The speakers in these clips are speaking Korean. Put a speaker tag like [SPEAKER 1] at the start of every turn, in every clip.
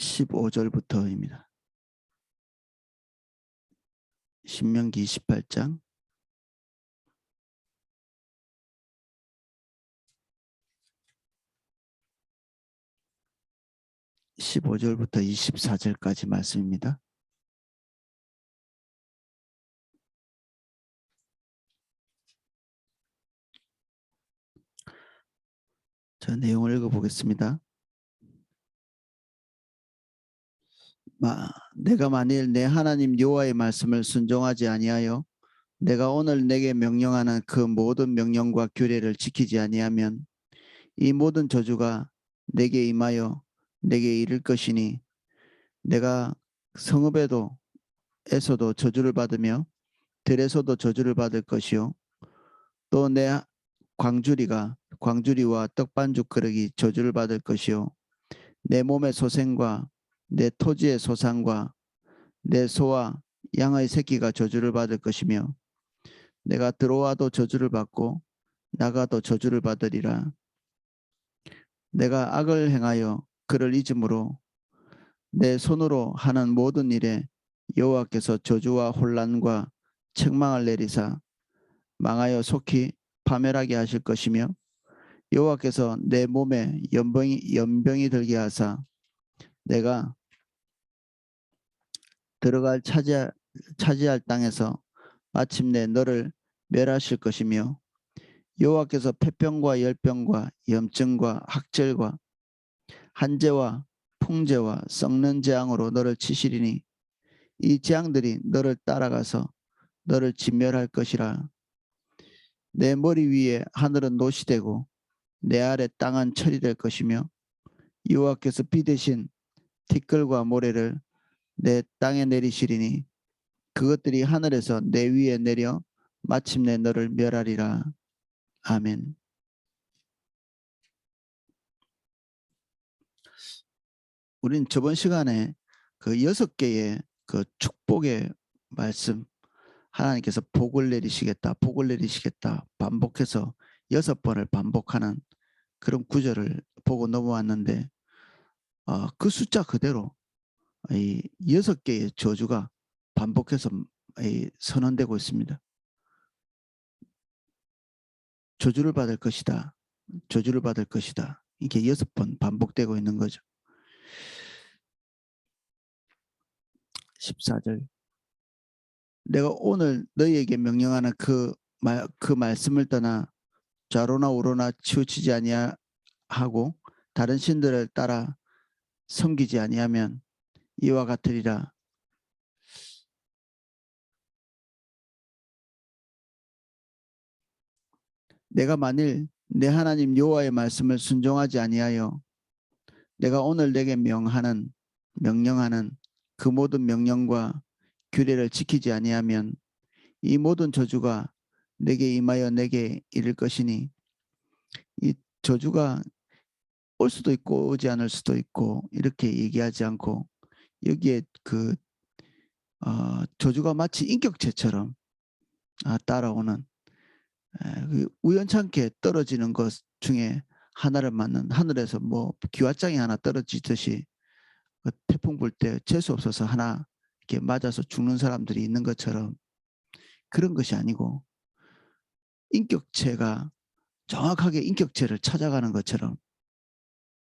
[SPEAKER 1] 15절부터입니다. 신명기 28장 15절부터 24절까지 말씀입니다. 자, 내용을 읽어보겠습니다. 내가 만일 내 하나님 여호와의 말씀을 순종하지 아니하여 내가 오늘 내게 명령하는 그 모든 명령과 규례를 지키지 아니하면 이 모든 저주가 내게 임하여 내게 이를 것이니 내가 성읍에서도 저주를 받으며 들에서도 저주를 받을 것이요 또 내 광주리와 떡반죽 그릇이 저주를 받을 것이요 내 몸의 소생과 내 토지의 소산과 내 소와 양의 새끼가 저주를 받을 것이며 내가 들어와도 저주를 받고 나가도 저주를 받으리라. 내가 악을 행하여 그를 잊음으로 내 손으로 하는 모든 일에 여호와께서 저주와 혼란과 책망을 내리사 망하여 속히 파멸하게 하실 것이며 여호와께서 내 몸에 연병이 들게 하사 내가 들어갈 차지할 땅에서 마침내 너를 멸하실 것이며 여호와께서 폐병과 열병과 염증과 학절과 한재와 풍재와 썩는 재앙으로 너를 치시리니 이 재앙들이 너를 따라가서 너를 진멸할 것이라. 내 머리 위에 하늘은 노시 되고 내 아래 땅은 철이 될 것이며 여호와께서 비 대신 티끌과 모래를 내 땅에 내리시리니 그것들이 하늘에서 내 위에 내려 마침내 너를 멸하리라. 아멘. 우린 저번 시간에 그 6개의 그 축복의 말씀 하나님께서 복을 내리시겠다 반복해서 6번을 반복하는 그런 구절을 보고 넘어왔는데 그 숫자 그대로 이 6개의 저주가 반복해서 선언되고 있습니다. 저주를 받을 것이다. 저주를 받을 것이다. 이게 6번 반복되고 있는 거죠. 14절 내가 오늘 너희에게 명령하는 그 말씀을 떠나 좌로나 우로나 치우치지 아니하고 다른 신들을 따라 섬기지 아니하면 이와 같으리라. 내가 만일 내 하나님 여호와의 말씀을 순종하지 아니하여 내가 오늘 내게 명령하는 그 모든 명령과 규례를 지키지 아니하면 이 모든 저주가 내게 임하여 내게 이를 것이니 이 저주가 올 수도 있고 오지 않을 수도 있고 이렇게 얘기하지 않고 여기에 그 저주가 마치 인격체처럼 따라오는 우연찮게 떨어지는 것 중에 하나를 맞는 하늘에서 뭐 기와장이 하나 떨어지듯이 그 태풍 불 때 재수 없어서 하나 이렇게 맞아서 죽는 사람들이 있는 것처럼 그런 것이 아니고 인격체가 정확하게 인격체를 찾아가는 것처럼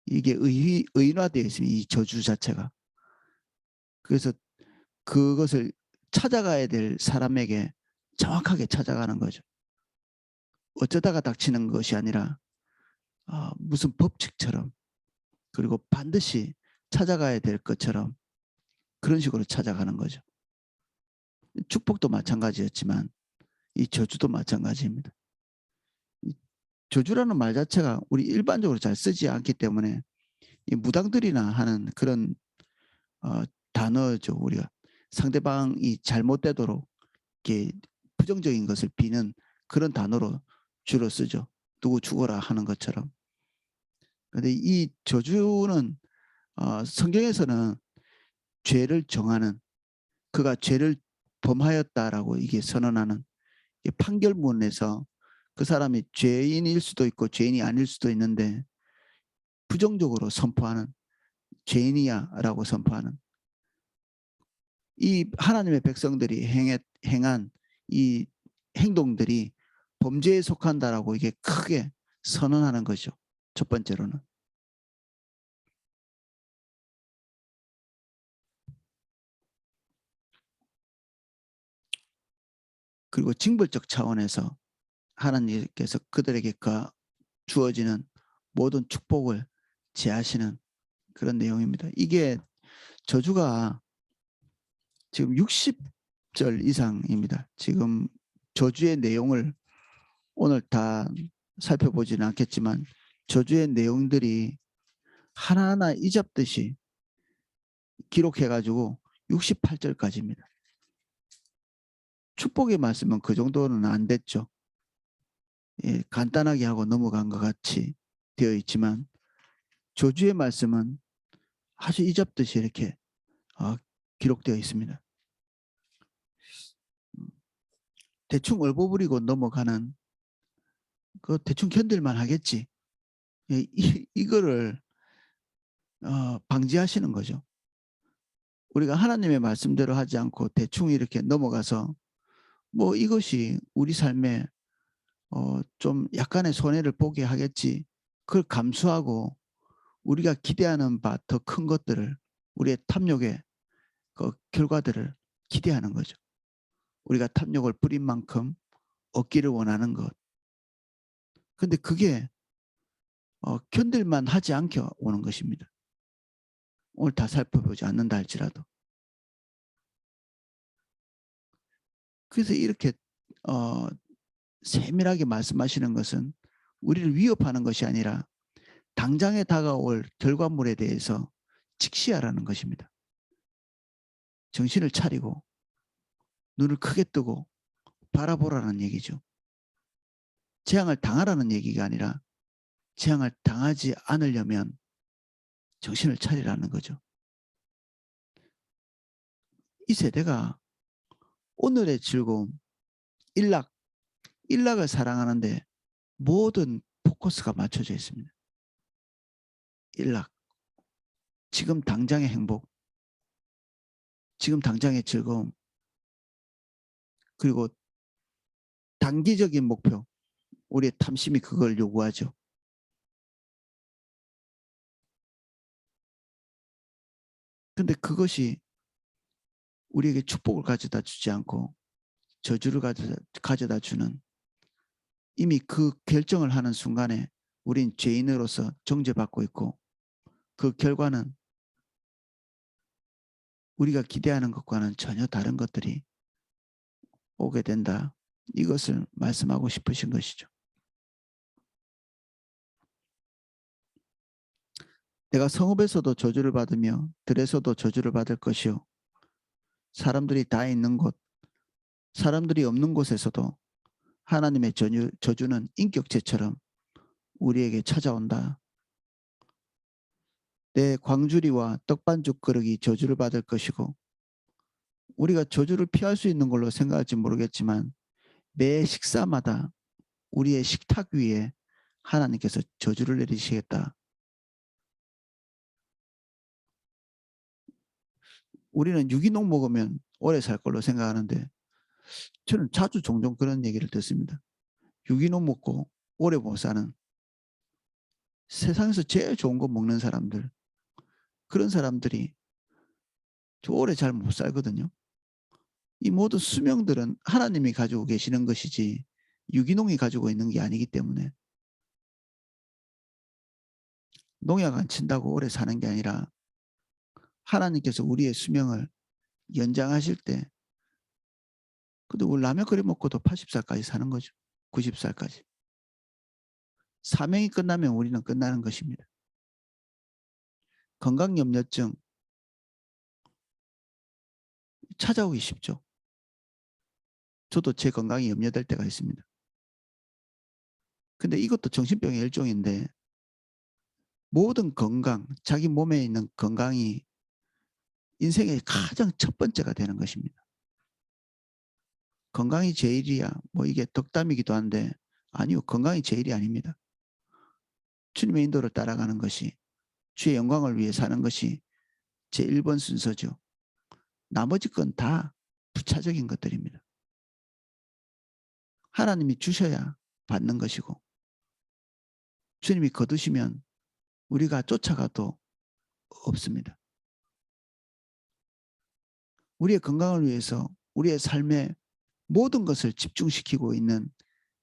[SPEAKER 1] 이게 의인화되어 있습니다. 이 저주 자체가. 그래서 그것을 찾아가야 될 사람에게 정확하게 찾아가는 거죠. 어쩌다가 닥치는 것이 아니라 무슨 법칙처럼 그리고 반드시 찾아가야 될 것처럼 그런 식으로 찾아가는 거죠. 축복도 마찬가지였지만 이 저주도 마찬가지입니다. 저주라는 말 자체가 우리 일반적으로 잘 쓰지 않기 때문에 이 무당들이나 하는 그런 단어죠. 우리가 상대방이 잘못되도록 이렇게 부정적인 것을 비는 그런 단어로 주로 쓰죠. 누구 죽어라 하는 것처럼. 그런데 이 저주는 성경에서는 죄를 정하는 그가 죄를 범하였다라고 이게 선언하는 판결문에서 그 사람이 죄인일 수도 있고 죄인이 아닐 수도 있는데 부정적으로 선포하는 죄인이야라고 선포하는 이 하나님의 백성들이 행한 이 행동들이 범죄에 속한다라고 이게 크게 선언하는 거죠. 첫 번째로는. 그리고 징벌적 차원에서 하나님께서 그들에게 주어지는 모든 축복을 제하시는 그런 내용입니다. 이게 저주가 지금 60절 이상입니다. 지금 저주의 내용을 오늘 다 살펴보지는 않겠지만 저주의 내용들이 하나하나 이잡듯이 기록해가지고 68절까지입니다. 축복의 말씀은 그 정도는 안 됐죠. 예, 간단하게 하고 넘어간 것 같이 되어 있지만 저주의 말씀은 아주 이잡듯이 이렇게 기록되어 있습니다. 대충 얼버무리고 넘어가는 그 대충 견딜만 하겠지. 예, 이거를 방지하시는 거죠. 우리가 하나님의 말씀대로 하지 않고 대충 이렇게 넘어가서 뭐 이것이 우리 삶에 좀 약간의 손해를 보게 하겠지. 그걸 감수하고 우리가 기대하는 바 더 큰 것들을 우리의 탐욕의 그 결과들을 기대하는 거죠. 우리가 탐욕을 부린 만큼 얻기를 원하는 것. 근데 그게 견딜만 하지 않게 오는 것입니다. 오늘 다 살펴보지 않는다 할지라도. 그래서 이렇게 세밀하게 말씀하시는 것은 우리를 위협하는 것이 아니라 당장에 다가올 결과물에 대해서 직시하라는 것입니다. 정신을 차리고 눈을 크게 뜨고 바라보라는 얘기죠. 재앙을 당하라는 얘기가 아니라 재앙을 당하지 않으려면 정신을 차리라는 거죠. 이 세대가 오늘의 즐거움, 일락을 사랑하는데 모든 포커스가 맞춰져 있습니다. 일락, 지금 당장의 행복, 지금 당장의 즐거움, 그리고 단기적인 목표, 우리의 탐심이 그걸 요구하죠. 근데 그것이 우리에게 축복을 가져다 주지 않고 저주를 가져다 주는, 이미 그 결정을 하는 순간에 우린 죄인으로서 정죄받고 있고 그 결과는 우리가 기대하는 것과는 전혀 다른 것들이 오게 된다. 이것을 말씀하고 싶으신 것이죠. 내가 성읍에서도 저주를 받으며 들에서도 저주를 받을 것이요 사람들이 다 있는 곳, 사람들이 없는 곳에서도 하나님의 저주는 인격체처럼 우리에게 찾아온다. 내 광주리와 떡반죽 그릇이 저주를 받을 것이고, 우리가 저주를 피할 수 있는 걸로 생각할지 모르겠지만 매 식사마다 우리의 식탁 위에 하나님께서 저주를 내리시겠다. 우리는 유기농 먹으면 오래 살 걸로 생각하는데 저는 자주 종종 그런 얘기를 듣습니다. 유기농 먹고 오래 못 사는, 세상에서 제일 좋은 거 먹는 사람들, 그런 사람들이 오래 잘 못 살거든요. 이 모든 수명들은 하나님이 가지고 계시는 것이지 유기농이 가지고 있는 게 아니기 때문에, 농약 안 친다고 오래 사는 게 아니라 하나님께서 우리의 수명을 연장하실 때, 근데 우리 라면 끓여 먹고도 80살까지 사는 거죠. 90살까지. 사명이 끝나면 우리는 끝나는 것입니다. 건강염려증 찾아오기 쉽죠. 저도 제 건강이 염려될 때가 있습니다. 근데 이것도 정신병의 일종인데, 모든 건강, 자기 몸에 있는 건강이 인생의 가장 첫 번째가 되는 것입니다. 건강이 제일이야. 뭐 이게 덕담이기도 한데, 아니요, 건강이 제일이 아닙니다. 주님의 인도를 따라가는 것이 주의 영광을 위해 사는 것이 제 1번 순서죠. 나머지 건 다 부차적인 것들입니다. 하나님이 주셔야 받는 것이고 주님이 거두시면 우리가 쫓아가도 없습니다. 우리의 건강을 위해서 우리의 삶에 모든 것을 집중시키고 있는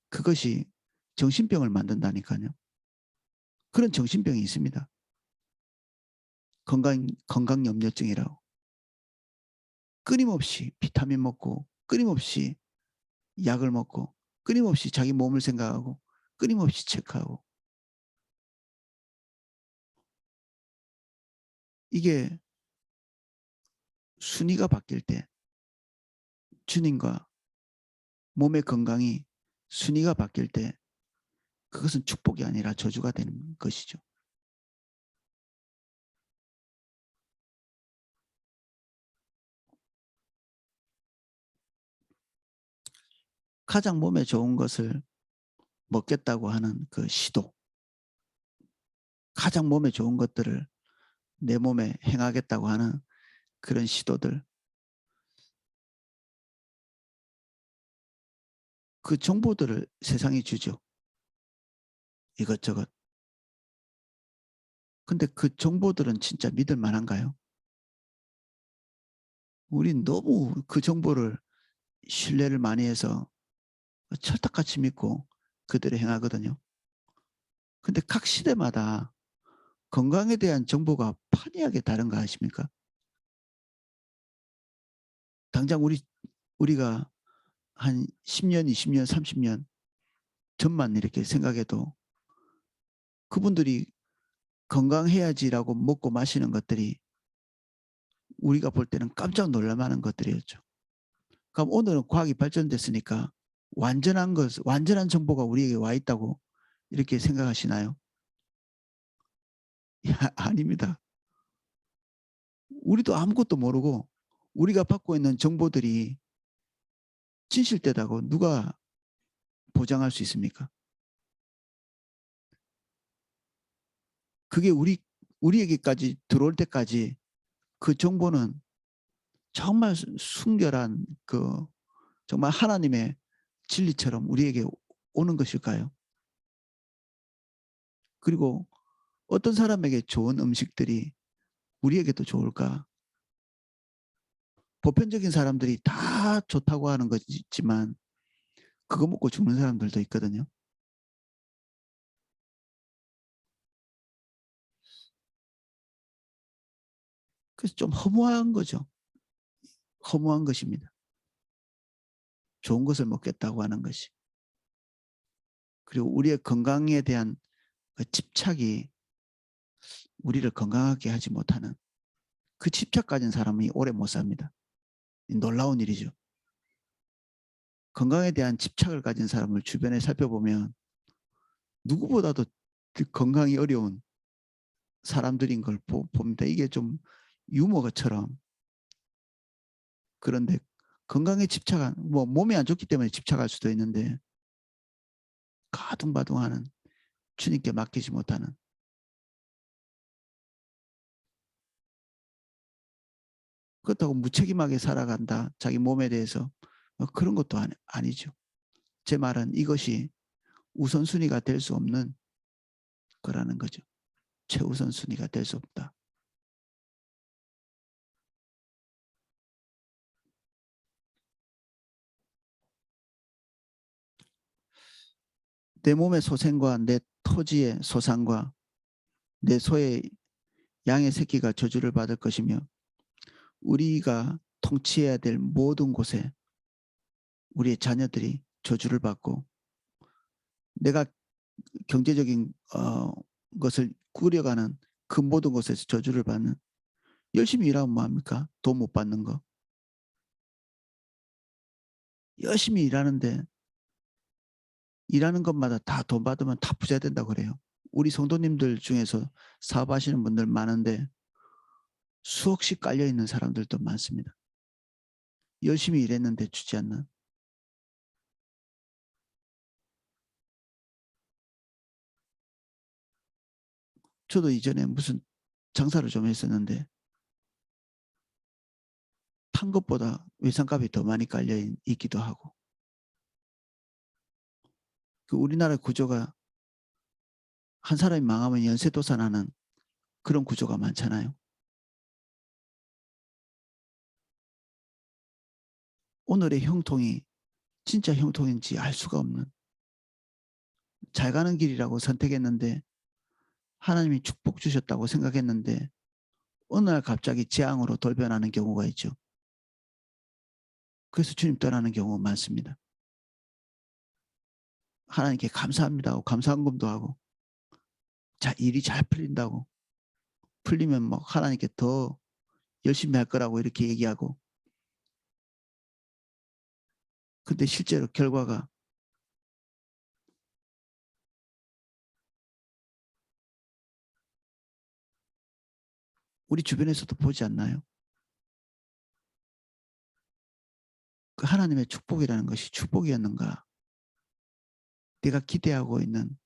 [SPEAKER 1] 그것이 정신병을 만든다니까요. 그런 정신병이 있습니다. 건강염려증이라고. 끊임없이 비타민 먹고 끊임없이 약을 먹고 끊임없이 자기 몸을 생각하고 끊임없이 체크하고 이게 순위가 바뀔 때 주님과 몸의 건강이 순위가 바뀔 때 그것은 축복이 아니라 저주가 되는 것이죠. 가장 몸에 좋은 것을 먹겠다고 하는 그 시도, 가장 몸에 좋은 것들을 내 몸에 행하겠다고 하는 그런 시도들, 그 정보들을 세상이 주죠. 이것저것. 근데 그 정보들은 진짜 믿을 만한가요? 우린 너무 그 정보를 신뢰를 많이 해서 철떡같이 믿고 그대로 행하거든요. 근데 각 시대마다 건강에 대한 정보가 판이하게 다른 거 아십니까? 당장 우리가 한 10년, 20년, 30년 전만 이렇게 생각해도 그분들이 건강해야지라고 먹고 마시는 것들이 우리가 볼 때는 깜짝 놀랄 만한 것들이었죠. 그럼 오늘은 과학이 발전됐으니까 완전한 정보가 우리에게 와 있다고 이렇게 생각하시나요? 아닙니다. 우리도 아무것도 모르고 우리가 받고 있는 정보들이 진실되다고 누가 보장할 수 있습니까? 그게 우리에게까지 들어올 때까지 그 정보는 정말 순결한 그 정말 하나님의 진리처럼 우리에게 오는 것일까요? 그리고 어떤 사람에게 좋은 음식들이 우리에게도 좋을까? 보편적인 사람들이 다 좋다고 하는 거지만 그거 먹고 죽는 사람들도 있거든요. 그래서 좀 허무한 거죠. 허무한 것입니다. 좋은 것을 먹겠다고 하는 것이. 그리고 우리의 건강에 대한 그 집착이 우리를 건강하게 하지 못하는 그 집착 가진 사람이 오래 못 삽니다. 놀라운 일이죠. 건강에 대한 집착을 가진 사람을 주변에 살펴보면 누구보다도 건강이 어려운 사람들인 걸 봅니다. 이게 좀 유머처럼. 그런데 건강에 집착한 뭐 몸이 안 좋기 때문에 집착할 수도 있는데 가둥바둥하는 주님께 맡기지 못하는 그렇다고 무책임하게 살아간다. 자기 몸에 대해서 그런 것도 아니죠. 제 말은 이것이 우선순위가 될 수 없는 거라는 거죠. 최우선순위가 될 수 없다. 내 몸의 소생과 내 토지의 소산과 내 소의 양의 새끼가 저주를 받을 것이며 우리가 통치해야 될 모든 곳에 우리의 자녀들이 저주를 받고 내가 경제적인 것을 꾸려가는 그 모든 것에서 저주를 받는 열심히 일하면 뭐합니까? 돈 못 받는 거. 열심히 일하는데 일하는 것마다 다 돈 받으면 다 부자 된다고 그래요. 우리 성도님들 중에서 사업하시는 분들 많은데 수억씩 깔려있는 사람들도 많습니다. 열심히 일했는데 주지 않는. 저도 이전에 무슨 장사를 좀 했었는데 판 것보다 외상값이 더 많이 깔려 있기도 하고 그 우리나라 구조가 한 사람이 망하면 연쇄도산하는 그런 구조가 많잖아요. 오늘의 형통이 진짜 형통인지 알 수가 없는 잘 가는 길이라고 선택했는데 하나님이 축복 주셨다고 생각했는데 어느 날 갑자기 재앙으로 돌변하는 경우가 있죠. 그래서 주님 떠나는 경우가 많습니다. 하나님께 감사합니다 하고 감사한금도 하고 일이 잘 풀린다고 풀리면 뭐 하나님께 더 열심히 할 거라고 이렇게 얘기하고 근데 실제로 결과가 우리 주변에서도 보지 않나요? 그 하나님의 축복이라는 것이 축복이었는가? 내가 기대하고 있는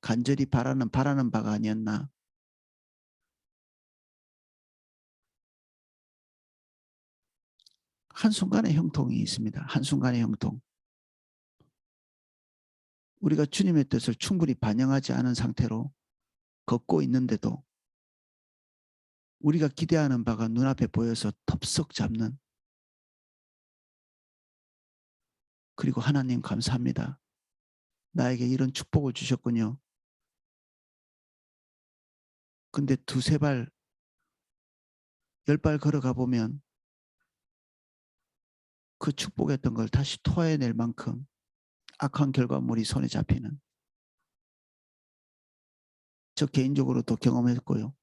[SPEAKER 1] 간절히 바라는 바가 아니었나? 한순간의 형통이 있습니다. 한순간의 형통. 우리가 주님의 뜻을 충분히 반영하지 않은 상태로 걷고 있는데도 우리가 기대하는 바가 눈앞에 보여서 덥석 잡는 그리고 하나님 감사합니다. 나에게 이런 축복을 주셨군요. 근데 두세 발, 10발 걸어가 보면 그 축복했던 걸 다시 토해낼 만큼 악한 결과물이 손에 잡히는 저 개인적으로도 경험했고요.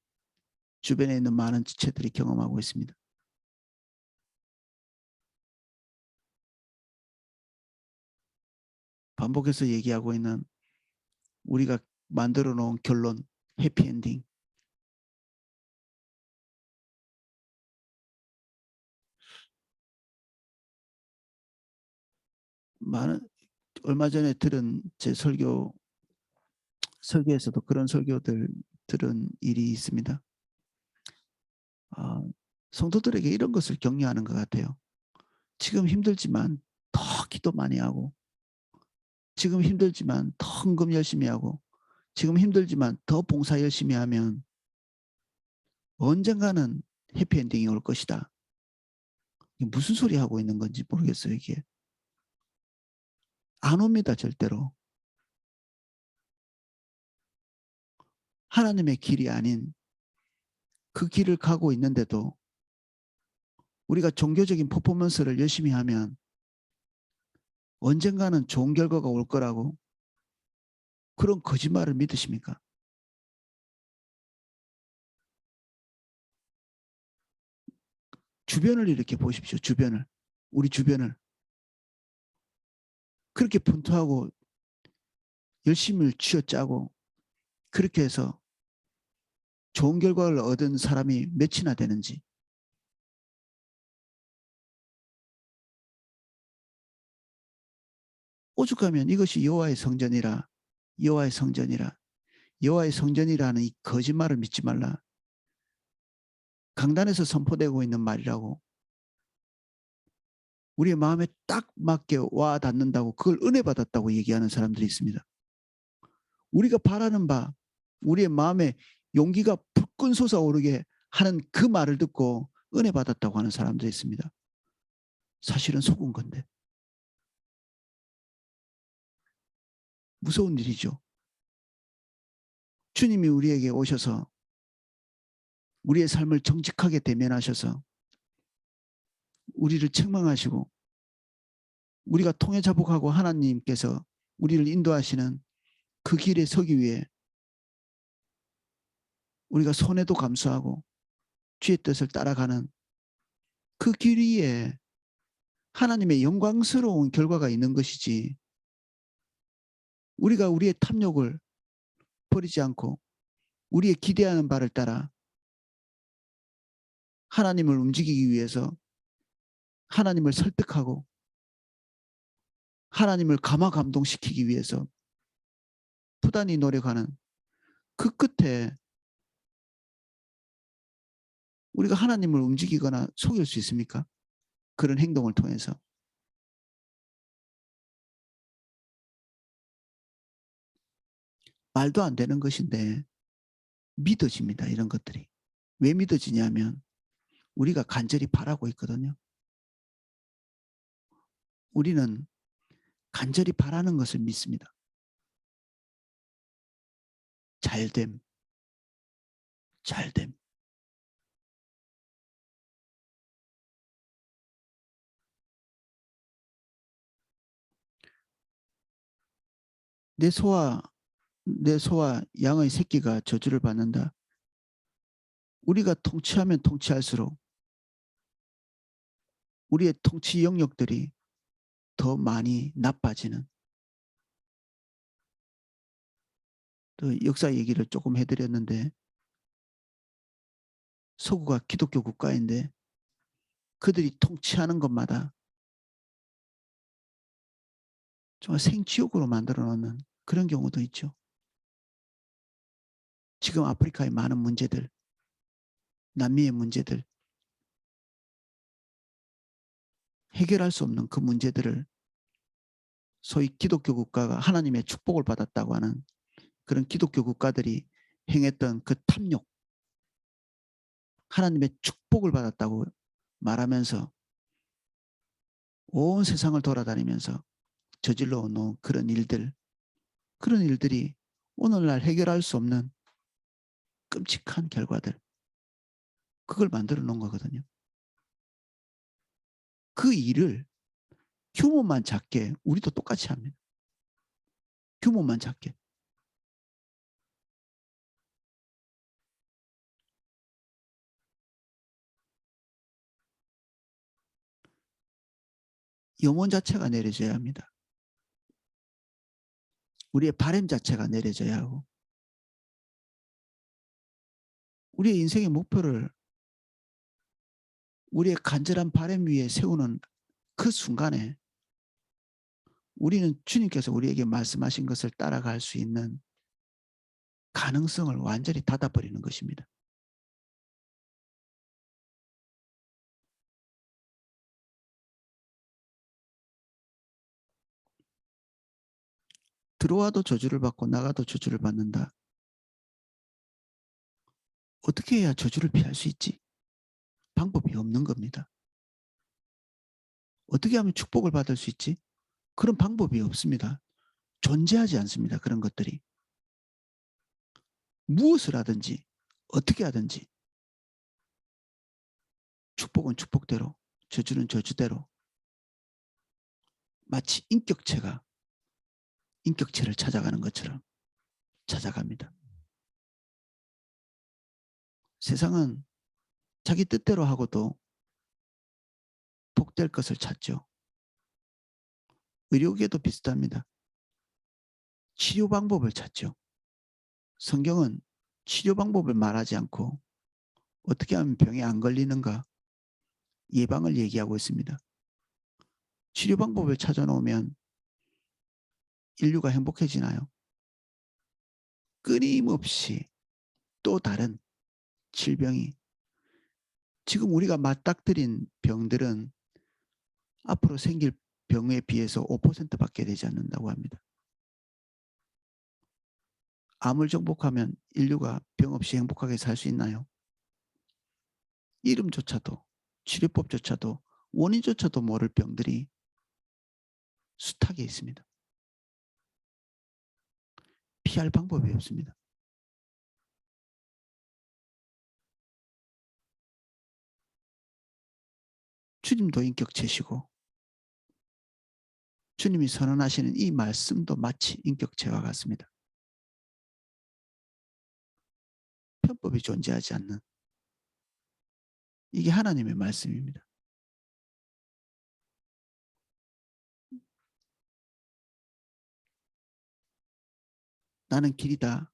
[SPEAKER 1] 주변에 있는 많은 지체들이 경험하고 있습니다. 반복해서 얘기하고 있는 우리가 만들어 놓은 결론, 해피엔딩. 많은 얼마 전에 들은 제 설교에서도 그런 설교들 들은 일이 있습니다. 성도들에게 이런 것을 격려하는 것 같아요. 지금 힘들지만 더 기도 많이 하고 지금 힘들지만 더 헌금 열심히 하고 지금 힘들지만 더 봉사 열심히 하면 언젠가는 해피엔딩이 올 것이다. 이게 무슨 소리 하고 있는 건지 모르겠어요. 이게 안 옵니다. 절대로. 하나님의 길이 아닌 그 길을 가고 있는데도 우리가 종교적인 퍼포먼스를 열심히 하면 언젠가는 좋은 결과가 올 거라고 그런 거짓말을 믿으십니까? 주변을 이렇게 보십시오. 주변을. 우리 주변을. 그렇게 분투하고 열심을 쥐어짜고 그렇게 해서 좋은 결과를 얻은 사람이 몇이나 되는지. 오죽하면 이것이 여호와의 성전이라 여호와의 성전이라 여호와의 성전이라는 이 거짓말을 믿지 말라. 강단에서 선포되고 있는 말이라고 우리의 마음에 딱 맞게 와 닿는다고 그걸 은혜 받았다고 얘기하는 사람들이 있습니다. 우리가 바라는 바 우리의 마음에 용기가 불끈 솟아오르게 하는 그 말을 듣고 은혜 받았다고 하는 사람들이 있습니다. 사실은 속은 건데 무서운 일이죠. 주님이 우리에게 오셔서 우리의 삶을 정직하게 대면하셔서 우리를 책망하시고 우리가 통해자복하고 하나님께서 우리를 인도하시는 그 길에 서기 위해 우리가 손해도 감수하고 주의 뜻을 따라가는 그 길 위에 하나님의 영광스러운 결과가 있는 것이지 우리가 우리의 탐욕을 버리지 않고 우리의 기대하는 바를 따라 하나님을 움직이기 위해서 하나님을 설득하고 하나님을 감화감동시키기 위해서 부단히 노력하는 그 끝에 우리가 하나님을 움직이거나 속일 수 있습니까? 그런 행동을 통해서. 말도 안 되는 것인데 믿어집니다. 이런 것들이. 왜 믿어지냐면 우리가 간절히 바라고 있거든요. 우리는 간절히 바라는 것을 믿습니다. 잘됨, 잘됨. 내 소와 양의 새끼가 저주를 받는다. 우리가 통치하면 통치할수록 우리의 통치 영역들이 더 많이 나빠지는, 또 역사 얘기를 조금 해드렸는데 서구가 기독교 국가인데 그들이 통치하는 것마다 정말 생지옥으로 만들어 놓는 그런 경우도 있죠. 지금 아프리카의 많은 문제들, 남미의 문제들, 해결할 수 없는 그 문제들을 소위 기독교 국가가 하나님의 축복을 받았다고 하는 그런 기독교 국가들이 행했던 그 탐욕, 하나님의 축복을 받았다고 말하면서 온 세상을 돌아다니면서 저질러 놓은 그런 일들이 오늘날 해결할 수 없는 끔찍한 결과들, 그걸 만들어 놓은 거거든요. 그 일을 규모만 작게 우리도 똑같이 합니다. 규모만 작게. 염원 자체가 내려져야 합니다. 우리의 바램 자체가 내려져야 하고 우리의 인생의 목표를 우리의 간절한 바램 위에 세우는 그 순간에 우리는 주님께서 우리에게 말씀하신 것을 따라갈 수 있는 가능성을 완전히 닫아버리는 것입니다. 들어와도 저주를 받고 나가도 저주를 받는다. 어떻게 해야 저주를 피할 수 있지? 방법이 없는 겁니다. 어떻게 하면 축복을 받을 수 있지? 그런 방법이 없습니다. 존재하지 않습니다. 그런 것들이. 무엇을 하든지 어떻게 하든지 축복은 축복대로, 저주는 저주대로 마치 인격체를 찾아가는 것처럼 찾아갑니다. 세상은 자기 뜻대로 하고도 복될 것을 찾죠. 의료계도 비슷합니다. 치료 방법을 찾죠. 성경은 치료 방법을 말하지 않고 어떻게 하면 병에 안 걸리는가 예방을 얘기하고 있습니다. 치료 방법을 찾아놓으면 인류가 행복해지나요? 끊임없이 또 다른 질병이, 지금 우리가 맞닥뜨린 병들은 앞으로 생길 병에 비해서 5%밖에 되지 않는다고 합니다. 암을 정복하면 인류가 병 없이 행복하게 살 수 있나요? 이름조차도, 치료법조차도, 원인조차도 모를 병들이 숱하게 있습니다. 피할 방법이 없습니다. 주님도 인격체시고 주님이 선언하시는 이 말씀도 마치 인격체와 같습니다. 편법이 존재하지 않는, 이게 하나님의 말씀입니다. 나는 길이다,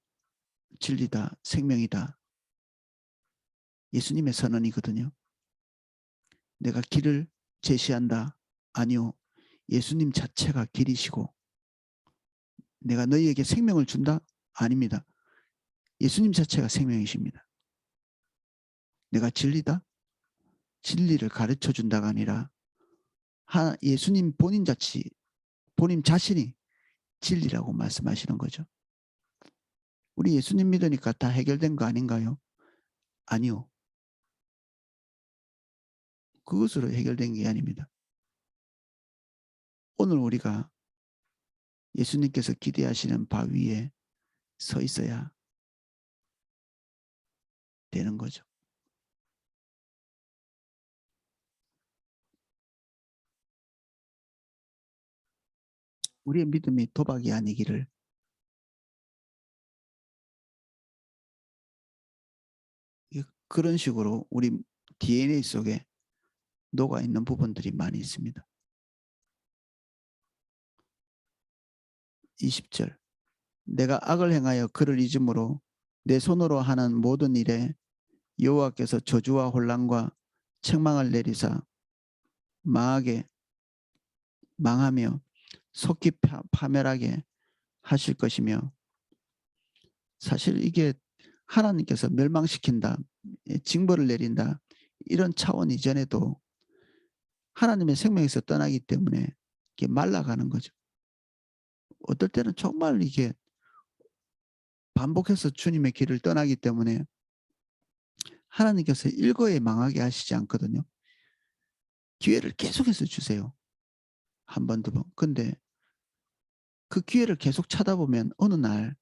[SPEAKER 1] 진리다, 생명이다. 예수님의 선언이거든요. 내가 길을 제시한다. 아니요. 예수님 자체가 길이시고 내가 너희에게 생명을 준다? 아닙니다. 예수님 자체가 생명이십니다. 내가 진리다? 진리를 가르쳐 준다가 아니라 예수님 본인 자신이 진리라고 말씀하시는 거죠. 우리 예수님 믿으니까 다 해결된 거 아닌가요? 아니요. 그것으로 해결된 게 아닙니다. 오늘 우리가 예수님께서 기대하시는 바 위에 서 있어야 되는 거죠. 우리의 믿음이 도박이 아니기를 그런 식으로 우리 DNA 속에 녹아 있는 부분들이 많이 있습니다. 20절 내가 악을 행하여 그를 잊음으로 내 손으로 하는 모든 일에 여호와께서 저주와 혼란과 책망을 내리사 망하며 속히 파멸하게 하실 것이며 사실 이게 하나님께서 멸망시킨다, 징벌을 내린다 이런 차원 이전에도 하나님의 생명에서 떠나기 때문에 이게 말라가는 거죠. 어떨 때는 정말 이게 반복해서 주님의 길을 떠나기 때문에 하나님께서 일거에 망하게 하시지 않거든요. 기회를 계속해서 주세요. 한 번, 두 번. 근데 그 기회를 계속 찾아보면 어느 날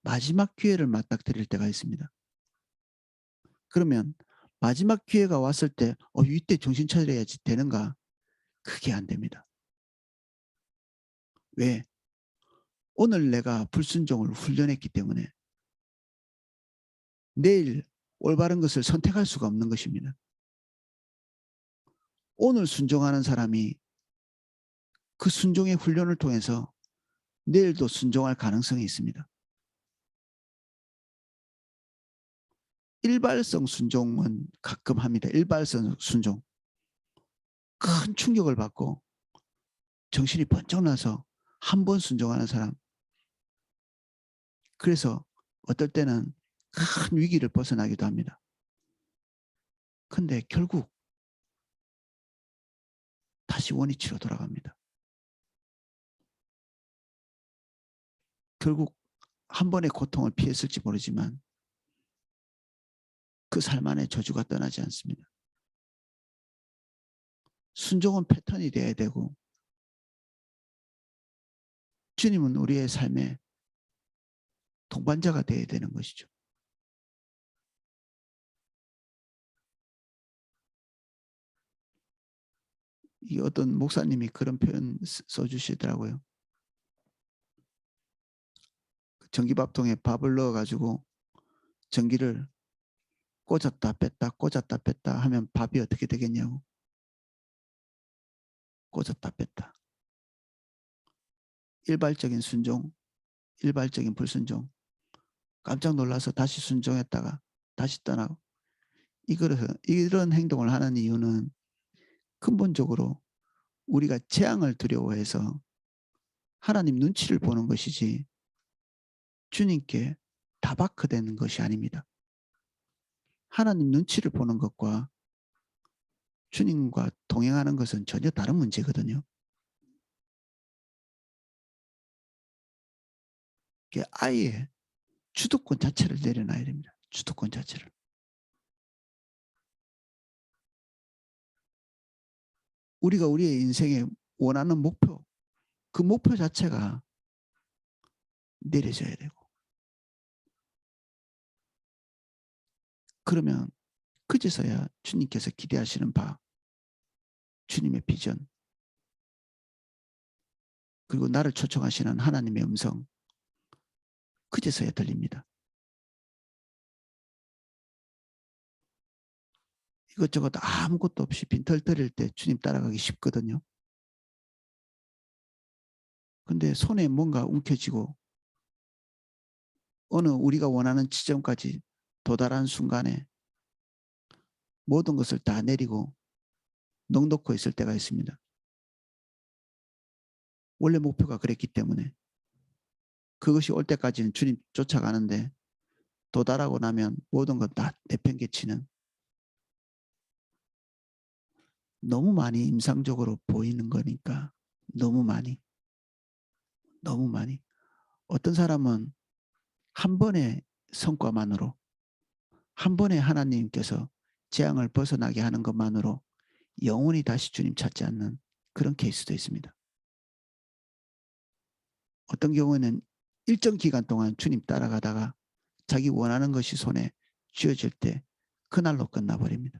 [SPEAKER 1] 마지막 기회를 맞닥뜨릴 때가 있습니다. 그러면 마지막 기회가 왔을 때 이때 정신 차려야지 되는가? 그게 안 됩니다. 왜? 오늘 내가 불순종을 훈련했기 때문에 내일 올바른 것을 선택할 수가 없는 것입니다. 오늘 순종하는 사람이 그 순종의 훈련을 통해서 내일도 순종할 가능성이 있습니다. 일발성 순종은 가끔 합니다. 일발성 순종. 큰 충격을 받고 정신이 번쩍 나서 한 번 순종하는 사람. 그래서 어떨 때는 큰 위기를 벗어나기도 합니다. 근데 결국 다시 원위치로 돌아갑니다. 결국 한 번의 고통을 피했을지 모르지만 그 삶 안에 저주가 떠나지 않습니다. 순종은 패턴이 되어야 되고 주님은 우리의 삶의 동반자가 되어야 되는 것이죠. 이 어떤 목사님이 그런 표현 써주시더라고요. 전기밥통에 밥을 넣어가지고 전기를 꽂았다 뺐다 하면 밥이 어떻게 되겠냐고. 꽂았다 뺐다. 일발적인 순종, 일발적인 불순종. 깜짝 놀라서 다시 순종했다가 다시 떠나고. 이런 행동을 하는 이유는 근본적으로 우리가 재앙을 두려워해서 하나님 눈치를 보는 것이지 주님께 다바크되는 것이 아닙니다. 하나님 눈치를 보는 것과 주님과 동행하는 것은 전혀 다른 문제거든요. 아예 주도권 자체를 내려놔야 됩니다. 주도권 자체를. 우리가 우리의 인생에 원하는 목표, 그 목표 자체가 내려져야 되고 그러면 그제서야 주님께서 기대하시는 바 주님의 비전 그리고 나를 초청하시는 하나님의 음성 그제서야 들립니다. 이것저것 아무것도 없이 빈털터릴 때 주님 따라가기 쉽거든요. 근데 손에 뭔가 움켜쥐고 어느 우리가 원하는 지점까지 도달한 순간에 모든 것을 다 내리고 넋놓고 있을 때가 있습니다. 원래 목표가 그랬기 때문에 그것이 올 때까지는 주님 쫓아가는데 도달하고 나면 모든 것 다 내팽개치는 너무 많이 임상적으로 보이는 거니까 너무 많이 어떤 사람은 한 번의 성과만으로 한 번에 하나님께서 재앙을 벗어나게 하는 것만으로 영원히 다시 주님 찾지 않는 그런 케이스도 있습니다. 어떤 경우에는 일정 기간 동안 주님 따라가다가 자기 원하는 것이 손에 쥐어질 때 그날로 끝나버립니다.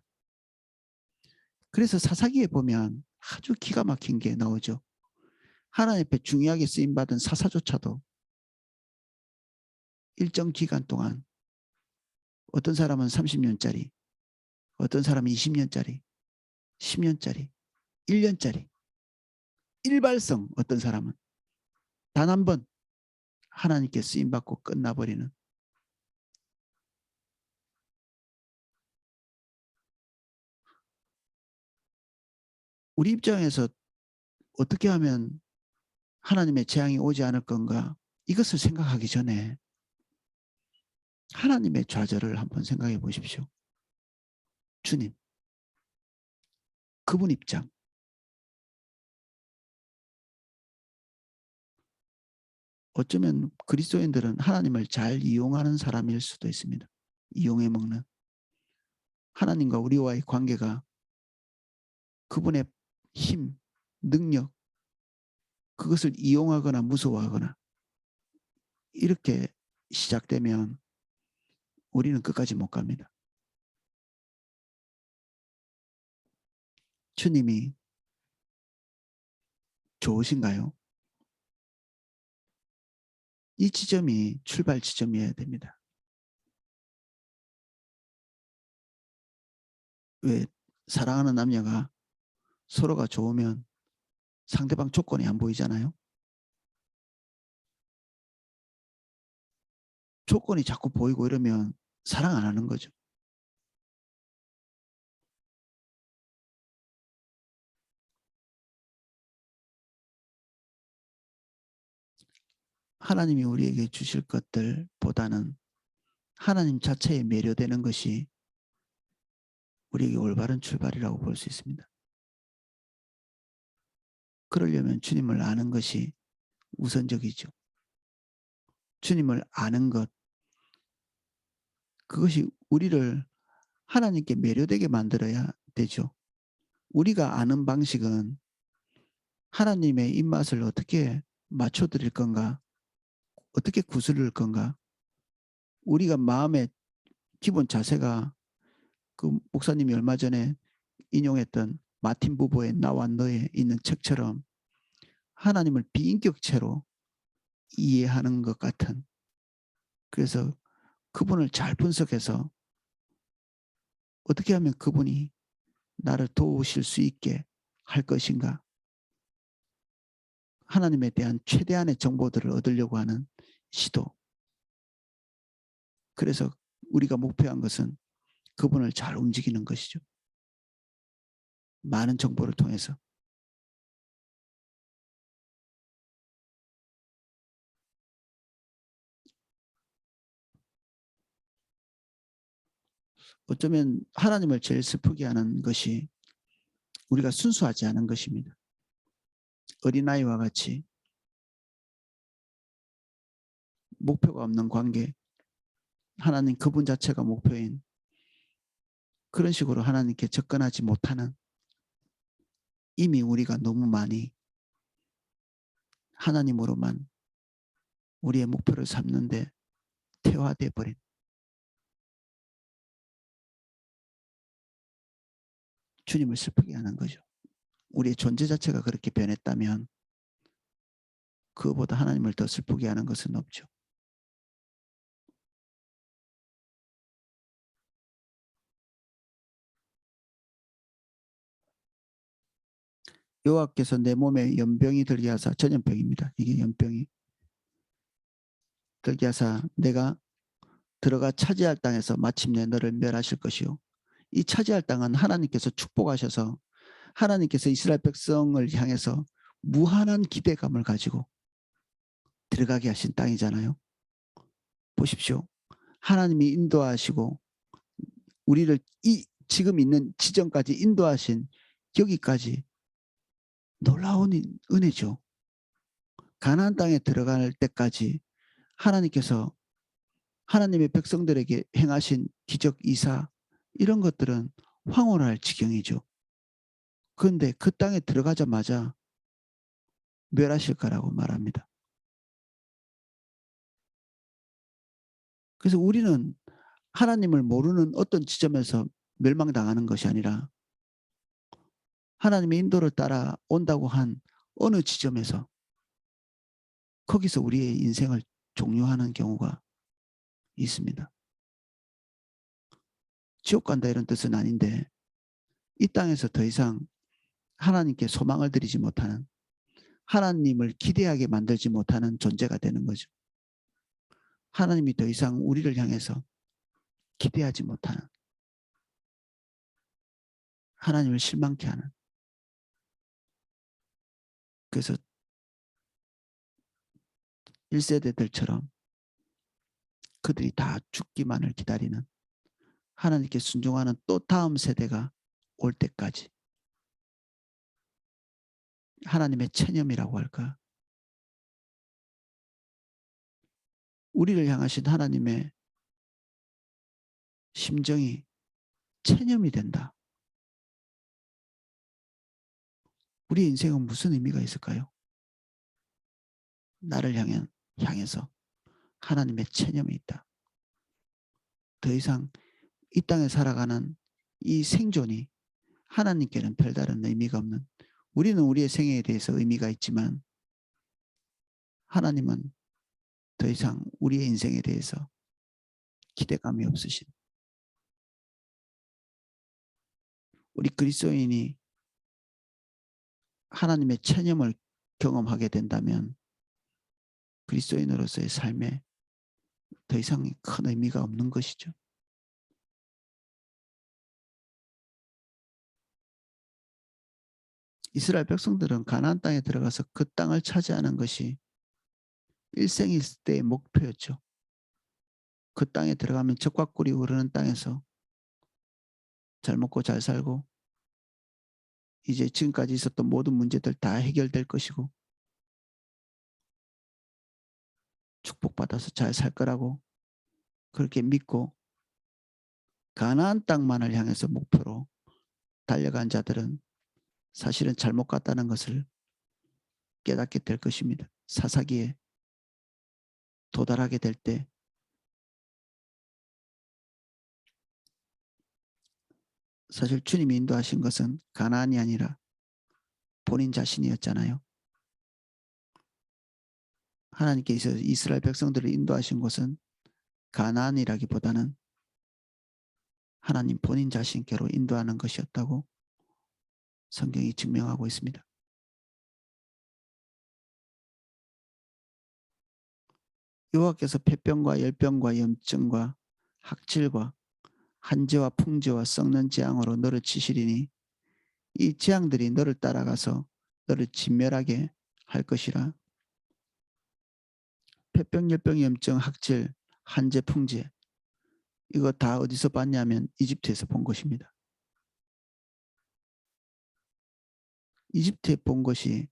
[SPEAKER 1] 그래서 사사기에 보면 아주 기가 막힌 게 나오죠. 하나님 앞에 중요하게 쓰임받은 사사조차도 일정 기간 동안 어떤 사람은 30년짜리, 어떤 사람은 20년짜리, 10년짜리, 1년짜리, 일발성 어떤 사람은 단 한 번 하나님께 쓰임받고 끝나버리는 우리 입장에서 어떻게 하면 하나님의 재앙이 오지 않을 건가 이것을 생각하기 전에 하나님의 좌절을 한번 생각해 보십시오. 주님, 그분 입장. 어쩌면 그리스도인들은 하나님을 잘 이용하는 사람일 수도 있습니다. 이용해 먹는. 하나님과 우리와의 관계가 그분의 힘, 능력, 그것을 이용하거나 무서워하거나 이렇게 시작되면 우리는 끝까지 못 갑니다. 주님이 좋으신가요? 이 지점이 출발 지점이어야 됩니다. 왜 사랑하는 남녀가 서로가 좋으면 상대방 조건이 안 보이잖아요. 조건이 자꾸 보이고 이러면 사랑 안 하는 거죠. 하나님이 우리에게 주실 것들보다는 하나님 자체에 매료되는 것이 우리에게 올바른 출발이라고 볼 수 있습니다. 그러려면 주님을 아는 것이 우선적이죠. 주님을 아는 것, 그것이 우리를 하나님께 매료되게 만들어야 되죠. 우리가 아는 방식은 하나님의 입맛을 어떻게 맞춰드릴 건가, 어떻게 구슬을 건가, 우리가 마음의 기본 자세가 그 목사님이 얼마 전에 인용했던 마틴 부부의 나와 너에 있는 책처럼 하나님을 비인격체로 이해하는 것 같은, 그래서 그분을 잘 분석해서 어떻게 하면 그분이 나를 도우실 수 있게 할 것인가, 하나님에 대한 최대한의 정보들을 얻으려고 하는 시도. 그래서 우리가 목표한 것은 그분을 잘 움직이는 것이죠. 많은 정보를 통해서. 어쩌면 하나님을 제일 슬프게 하는 것이 우리가 순수하지 않은 것입니다. 어린아이와 같이 목표가 없는 관계, 하나님 그분 자체가 목표인 그런 식으로 하나님께 접근하지 못하는, 이미 우리가 너무 많이 하나님으로만 우리의 목표를 삼는데 퇴화돼 버린, 주님을 슬프게 하는 거죠. 우리의 존재 자체가 그렇게 변했다면 그보다 하나님을 더 슬프게 하는 것은 없죠. 여호와께서 내 몸에 연병이 들게 하사, 전염병입니다. 이게 연병이 들게 하사 내가 들어가 차지할 땅에서 마침내 너를 멸하실 것이요. 이 차지할 땅은 하나님께서 축복하셔서 하나님께서 이스라엘 백성을 향해서 무한한 기대감을 가지고 들어가게 하신 땅이잖아요. 보십시오. 하나님이 인도하시고 우리를 이 지금 있는 지점까지 인도하신 여기까지 놀라운 은혜죠. 가나안 땅에 들어갈 때까지 하나님께서 하나님의 백성들에게 행하신 기적 이사 이런 것들은 황홀할 지경이죠. 그런데 그 땅에 들어가자마자 멸하실 거라고 말합니다. 그래서 우리는 하나님을 모르는 어떤 지점에서 멸망당하는 것이 아니라 하나님의 인도를 따라 온다고 한 어느 지점에서 거기서 우리의 인생을 종료하는 경우가 있습니다. 지옥 간다 이런 뜻은 아닌데 이 땅에서 더 이상 하나님께 소망을 드리지 못하는 하나님을 기대하게 만들지 못하는 존재가 되는 거죠. 하나님이 더 이상 우리를 향해서 기대하지 못하는 하나님을 실망케 하는 그래서 1세대들처럼 그들이 다 죽기만을 기다리는 하나님께 순종하는 또 다음 세대가 올 때까지 하나님의 체념이라고 할까? 우리를 향하신 하나님의 심정이 체념이 된다. 우리 인생은 무슨 의미가 있을까요? 나를 향해서 하나님의 체념이 있다. 더 이상 이 땅에 살아가는 이 생존이 하나님께는 별다른 의미가 없는 우리는 우리의 생애에 대해서 의미가 있지만 하나님은 더 이상 우리의 인생에 대해서 기대감이 없으신 우리 그리스도인이 하나님의 체념을 경험하게 된다면 그리스도인으로서의 삶에 더 이상 큰 의미가 없는 것이죠. 이스라엘 백성들은 가나안 땅에 들어가서 그 땅을 차지하는 것이 일생일 때의 목표였죠. 그 땅에 들어가면 젖과 꿀이 흐르는 땅에서 잘 먹고 잘 살고 이제 지금까지 있었던 모든 문제들 다 해결될 것이고 축복받아서 잘 살 거라고 그렇게 믿고 가나안 땅만을 향해서 목표로 달려간 자들은 사실은 잘못 갔다는 것을 깨닫게 될 것입니다. 사사기에 도달하게 될 때 사실 주님이 인도하신 것은 가나안이 아니라 본인 자신이었잖아요. 하나님께서 이스라엘 백성들을 인도하신 곳은 가나안이라기보다는 하나님 본인 자신께로 인도하는 것이었다고 성경이 증명하고 있습니다. 여호와께서 폐병과 열병과 염증과 학질과 한재와 풍재와 썩는 재앙으로 너를 치시리니 이 재앙들이 너를 따라가서 너를 진멸하게 할 것이라. 폐병, 열병, 염증, 학질, 한재, 풍재 이거 다 어디서 봤냐면 이집트에서 본 것입니다. 이집트에 본 것이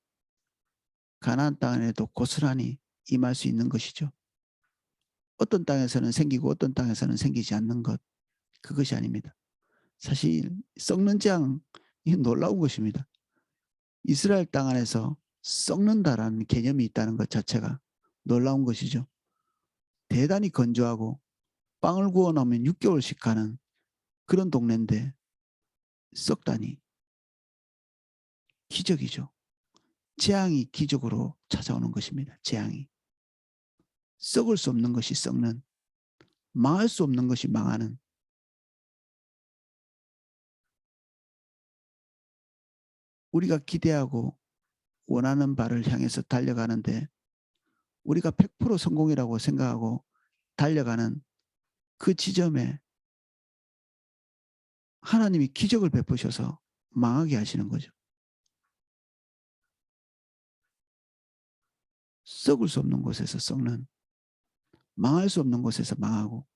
[SPEAKER 1] 가나안 땅에도 고스란히 임할 수 있는 것이죠. 어떤 땅에서는 생기고 어떤 땅에서는 생기지 않는 것 그것이 아닙니다. 사실 썩는 재앙 이 놀라운 것입니다. 이스라엘 땅 안에서 썩는다라는 개념이 있다는 것 자체가 놀라운 것이죠. 대단히 건조하고 빵을 구워 놓으면 6개월씩 가는 그런 동네인데 썩다니 기적이죠. 재앙이 기적으로 찾아오는 것입니다. 재앙이. 썩을 수 없는 것이 썩는 망할 수 없는 것이 망하는 우리가 기대하고 원하는 바를 향해서 달려가는데 우리가 100% 성공이라고 생각하고 달려가는 그 지점에 하나님이 기적을 베푸셔서 망하게 하시는 거죠. 썩을 수 없는 곳에서 썩는 망할 수 없는 곳에서 망하고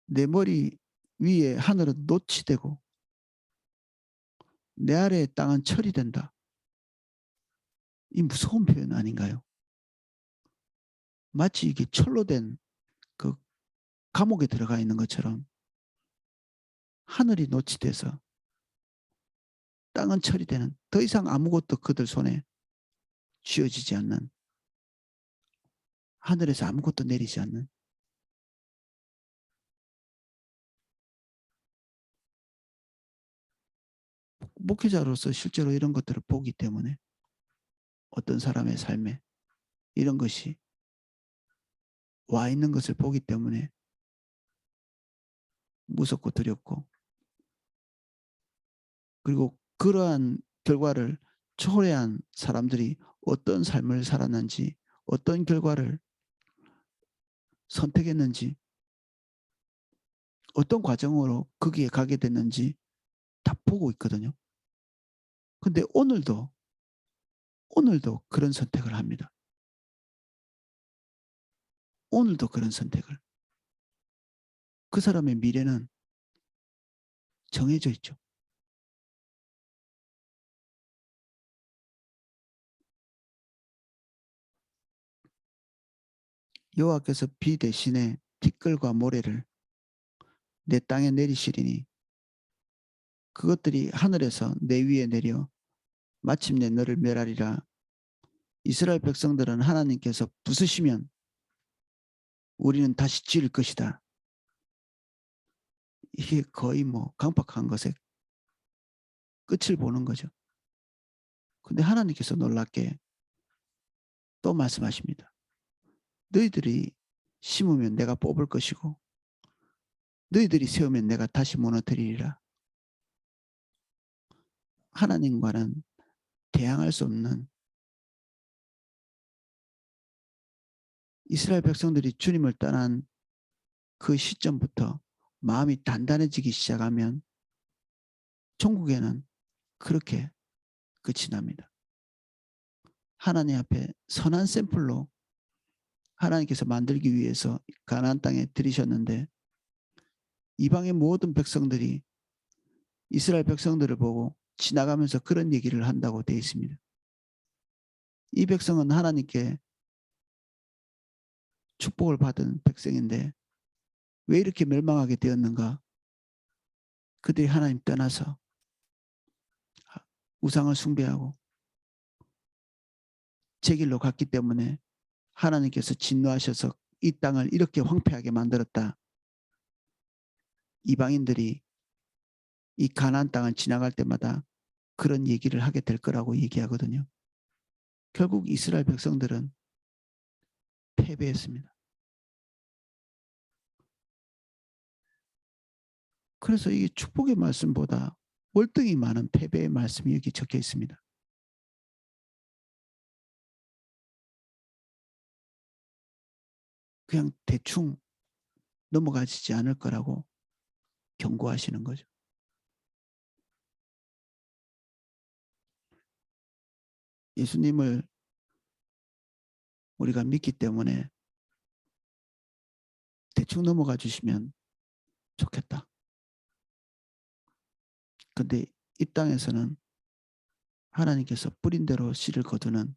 [SPEAKER 1] 내 머리 위에 하늘은 놋이 되고 내 아래의 땅은 철이 된다. 이 무서운 표현 아닌가요? 마치 이게 철로 된 그 감옥에 들어가 있는 것처럼 하늘이 놋이 돼서 땅은 철이 되는, 더 이상 아무것도 그들 손에 쥐어지지 않는, 하늘에서 아무것도 내리지 않는, 목회자로서 실제로 이런 것들을 보기 때문에 어떤 사람의 삶에 이런 것이 와 있는 것을 보기 때문에 무섭고 두렵고, 그리고 그러한 결과를 초래한 사람들이 어떤 삶을 살았는지, 어떤 결과를 선택했는지, 어떤 과정으로 거기에 가게 됐는지 다 보고 있거든요. 근데 오늘도 그런 선택을 합니다. 오늘도 그런 선택을. 그 사람의 미래는 정해져 있죠. 여호와께서 비 대신에 티끌과 모래를 내 땅에 내리시리니 그것들이 하늘에서 내 위에 내려 마침내 너를 멸하리라. 이스라엘 백성들은 하나님께서 부수시면 우리는 다시 지을 것이다. 이게 거의 뭐 강박한 것의 끝을 보는 거죠. 근데 하나님께서 놀랍게 또 말씀하십니다. 너희들이 심으면 내가 뽑을 것이고 너희들이 세우면 내가 다시 무너뜨리리라. 하나님과는 대항할 수 없는, 이스라엘 백성들이 주님을 떠난 그 시점부터 마음이 단단해지기 시작하면 천국에는 그렇게 끝이 납니다. 하나님 앞에 선한 샘플로 하나님께서 만들기 위해서 가나안 땅에 들이셨는데 이방의 모든 백성들이 이스라엘 백성들을 보고 지나가면서 그런 얘기를 한다고 되어 있습니다. 이 백성은 하나님께 축복을 받은 백성인데 왜 이렇게 멸망하게 되었는가? 그들이 하나님 떠나서 우상을 숭배하고 제 길로 갔기 때문에 하나님께서 진노하셔서 이 땅을 이렇게 황폐하게 만들었다. 이방인들이 이 가나안 땅을 지나갈 때마다 그런 얘기를 하게 될 거라고 얘기하거든요. 결국 이스라엘 백성들은 패배했습니다. 그래서 이게 축복의 말씀보다 월등히 많은 패배의 말씀이 여기 적혀 있습니다. 그냥 대충 넘어가지지 않을 거라고 경고하시는 거죠. 예수님을 우리가 믿기 때문에 대충 넘어가 주시면 좋겠다. 근데 이 땅에서는 하나님께서 뿌린 대로 씨를 거두는,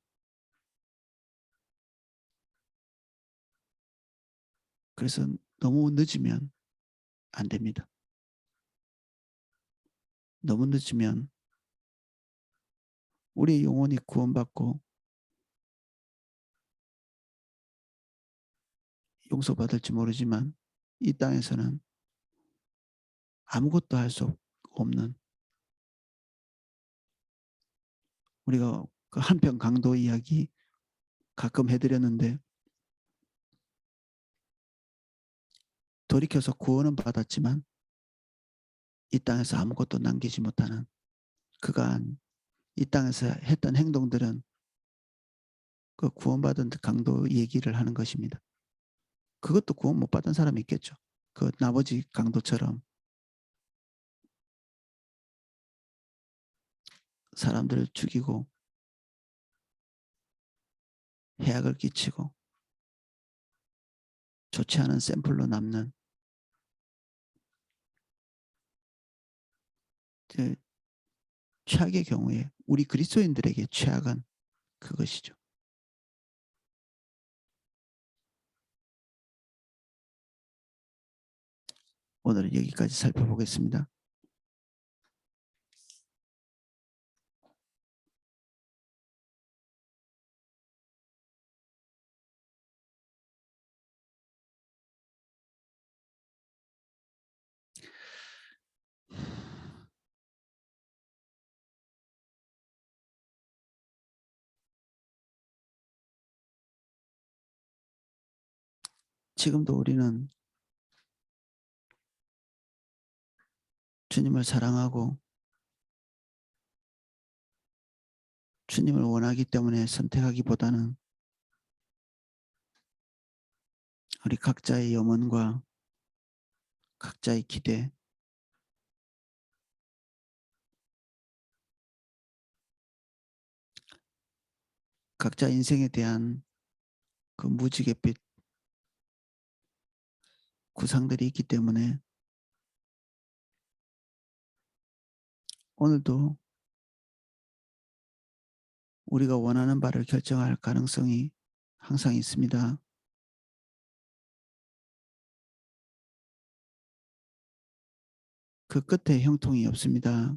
[SPEAKER 1] 그래서 너무 늦으면 안 됩니다. 너무 늦으면 우리의 영혼이 구원받고 용서받을지 모르지만 이 땅에서는 아무것도 할 수 없는, 우리가 그 한편 강도 이야기 가끔 해드렸는데 돌이켜서 구원은 받았지만 이 땅에서 아무것도 남기지 못하는, 그간 이 땅에서 했던 행동들은 그 구원받은 강도 얘기를 하는 것입니다. 그것도 구원 못 받은 사람이 있겠죠. 그 나머지 강도처럼 사람들을 죽이고 해악을 끼치고 좋지 않은 샘플로 남는 최악의 경우에 우리 그리스도인들에게 최악은 그것이죠. 오늘은 여기까지 살펴보겠습니다. 지금도 우리는 주님을 사랑하고 주님을 원하기 때문에 선택하기보다는 우리 각자의 염원과 각자의 기대, 각자 인생에 대한 그 무지갯빛 구상들이 있기 때문에 오늘도 우리가 원하는 바를 결정할 가능성이 항상 있습니다. 그 끝에 형통이 없습니다.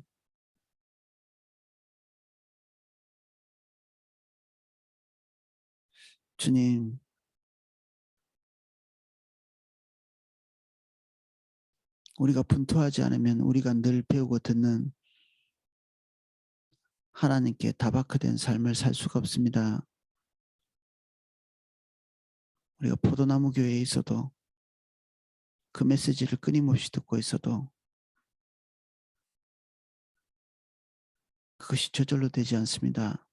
[SPEAKER 1] 주님, 우리가 분투하지 않으면 우리가 늘 배우고 듣는 하나님께 다바크된 삶을 살 수가 없습니다. 우리가 포도나무 교회에 있어도 그 메시지를 끊임없이 듣고 있어도 그것이 저절로 되지 않습니다.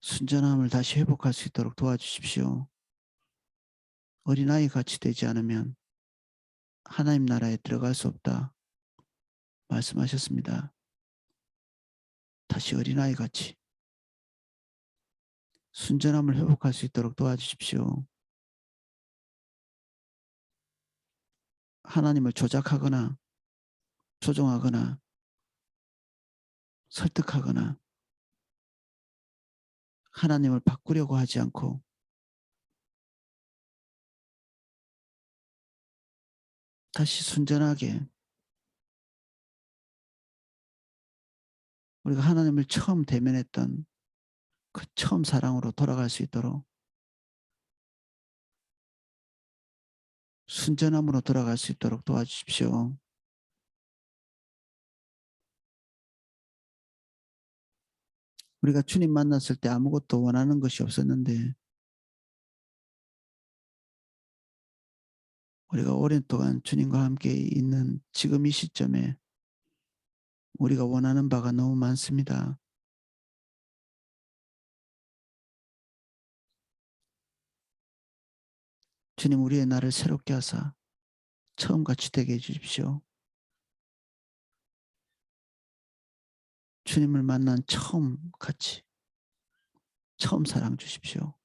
[SPEAKER 1] 순전함을 다시 회복할 수 있도록 도와주십시오. 어린아이 같이 되지 않으면 하나님 나라에 들어갈 수 없다 말씀하셨습니다. 다시 어린아이 같이 순전함을 회복할 수 있도록 도와주십시오. 하나님을 조작하거나 조종하거나 설득하거나 하나님을 바꾸려고 하지 않고 다시 순전하게 우리가 하나님을 처음 대면했던 그 처음 사랑으로 돌아갈 수 있도록 순전함으로 돌아갈 수 있도록 도와주십시오. 우리가 주님 만났을 때 아무것도 원하는 것이 없었는데 우리가 오랜 동안 주님과 함께 있는 지금 이 시점에 우리가 원하는 바가 너무 많습니다. 주님, 우리의 나를 새롭게 하사 처음같이 되게 해주십시오. 주님을 만난 처음같이 처음 사랑 주십시오.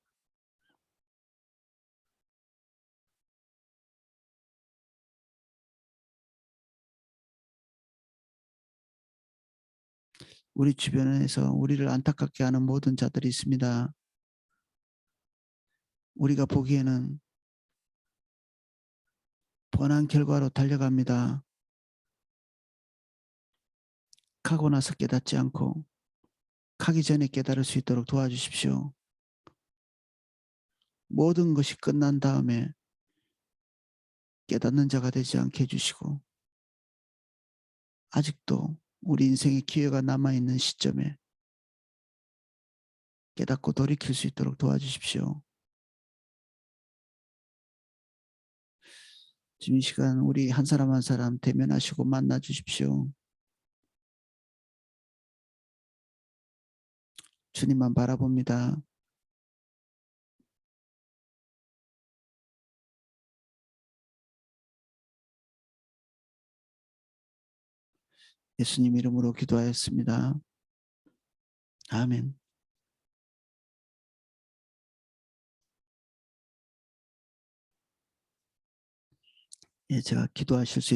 [SPEAKER 1] 우리 주변에서 우리를 안타깝게 하는 모든 자들이 있습니다. 우리가 보기에는 뻔한 결과로 달려갑니다. 가고 나서 깨닫지 않고 가기 전에 깨달을 수 있도록 도와주십시오. 모든 것이 끝난 다음에 깨닫는 자가 되지 않게 해주시고 아직도 우리 인생의 기회가 남아있는 시점에 깨닫고 돌이킬 수 있도록 도와주십시오. 지금 이 시간 우리 한 사람 한 사람 대면하시고 만나 주십시오. 주님만 바라봅니다. 예수님 이름으로 기도하였습니다. 아멘. 예, 제가 기도하실 수